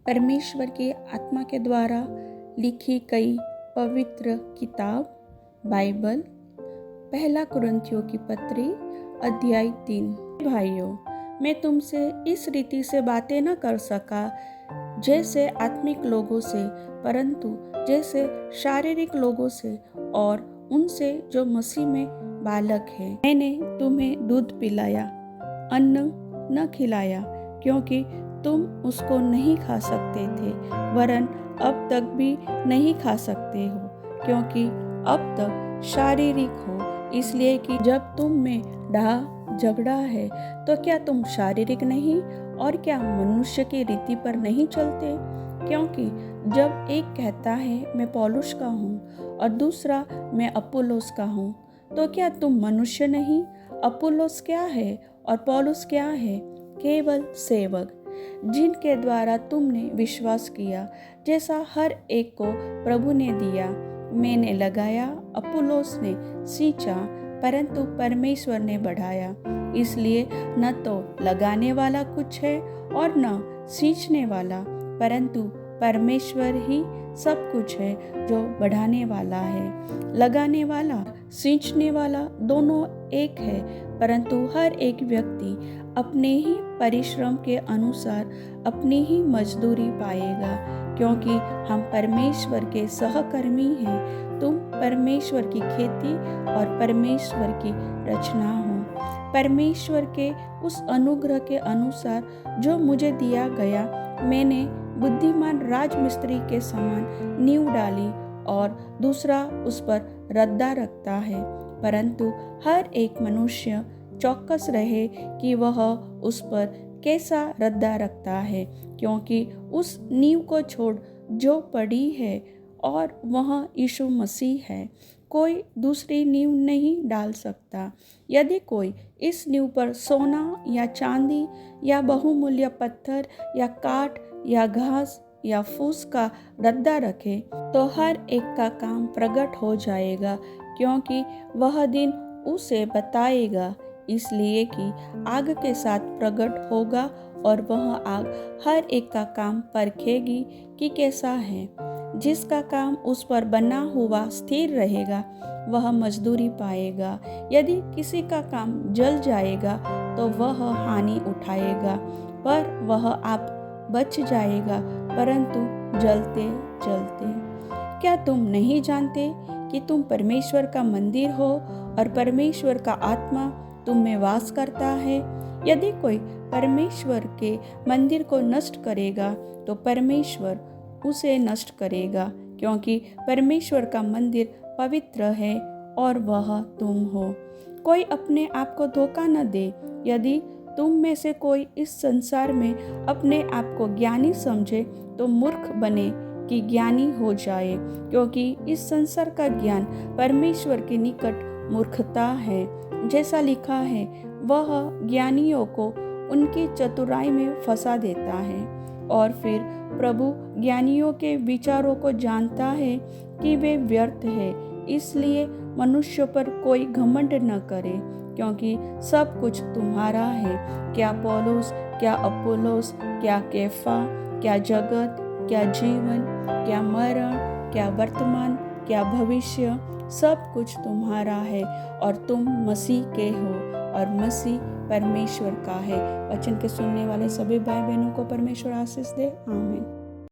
परमेश्वर की आत्मा के द्वारा लिखी गई पवित्र किताब बाइबल। पहला कुरिन्थियों की पत्री अध्याय 3। भाइयों, मैं तुमसे इस रीति से बातें न कर सका जैसे आत्मिक लोगों से, परंतु जैसे शारीरिक लोगों से और उनसे जो मसीह में बालक है। मैंने तुम्हें दूध पिलाया, अन्न न खिलाया, क्योंकि तुम उसको नहीं खा सकते थे, वरन अब तक भी नहीं खा सकते हो, क्योंकि अब तक शारीरिक हो। इसलिए कि जब तुम में डाह झगड़ा है तो क्या तुम शारीरिक नहीं और क्या मनुष्य की रीति पर नहीं चलते? क्योंकि जब एक कहता है मैं पौलुस का हूँ और दूसरा मैं अपुल्लोस का हूँ, तो क्या तुम मनुष्य नहीं? अपुल्लोस क्या है और पौलुस क्या है? केवल सेवक, जिनके द्वारा तुमने विश्वास किया, जैसा हर एक को प्रभु ने दिया। मैंने लगाया, अपुल्लोस ने सींचा, परंतु परमेश्वर ने बढ़ाया। इसलिए न तो लगाने वाला कुछ है और न सींचने वाला, परंतु परमेश्वर ही सब कुछ है जो बढ़ाने वाला है। लगाने वाला, सींचने वाला दोनों एक है, परंतु हर एक व्यक्ति अपने ही परिश्रम के अनुसार अपनी ही मजदूरी पाएगा, क्योंकि हम परमेश्वर के सहकर्मी हैं। तुम परमेश्वर की खेती और परमेश्वर की रचना हो। परमेश्वर के उस अनुग्रह के अनुसार जो मुझे दिया गया, मैंने बुद्धिमान राजमिस्त्री के समान नींव डाली और दूसरा उस पर रद्दा रखता है। परंतु हर एक मनुष्य चौकस रहे कि वह उस पर कैसा रद्दा रखता है, क्योंकि उस नींव को छोड़ जो पड़ी है और वह यीशु मसीह है, कोई दूसरी नींव नहीं डाल सकता। यदि कोई इस नींव पर सोना या चांदी या बहुमूल्य पत्थर या काठ या घास या फूस का रद्दा रखे, तो हर एक का काम प्रकट हो जाएगा, क्योंकि वह दिन उसे बताएगा। इसलिए कि आग के साथ प्रकट होगा और वह आग हर एक का काम परखेगी कि कैसा है। जिसका काम उस पर बना हुआ स्थिर रहेगा, वह मजदूरी पाएगा। यदि किसी का काम जल जाएगा तो वह हानि उठाएगा, पर वह आप बच जाएगा, परंतु जलते जलते। क्या तुम नहीं जानते कि तुम परमेश्वर का मंदिर हो और परमेश्वर का आत्मा तुम में वास करता है? यदि कोई परमेश्वर के मंदिर को नष्ट करेगा तो परमेश्वर उसे नष्ट करेगा, क्योंकि परमेश्वर का मंदिर पवित्र है और वह तुम हो। कोई अपने आप को धोखा न दे। यदि तुम में से कोई इस संसार में अपने आप को ज्ञानी समझे तो मूर्ख बने कि ज्ञानी हो जाए, क्योंकि इस संसार का ज्ञान परमेश्वर के निकट मूर्खता है। जैसा लिखा है, वह ज्ञानियों को उनकी चतुराई में फंसा देता है। और फिर प्रभु ज्ञानियों के विचारों को जानता है कि वे व्यर्थ है। इसलिए मनुष्य पर कोई घमंड न करे, क्योंकि सब कुछ तुम्हारा है। क्या पौलुस, क्या अपुल्लोस, क्या केफा, क्या जगत, क्या जीवन, क्या मरण, क्या वर्तमान, क्या भविष्य, सब कुछ तुम्हारा है और तुम मसीह के हो और मसीह परमेश्वर का है। वचन के सुनने वाले सभी भाई बहनों को परमेश्वर आशीष दे। आमीन।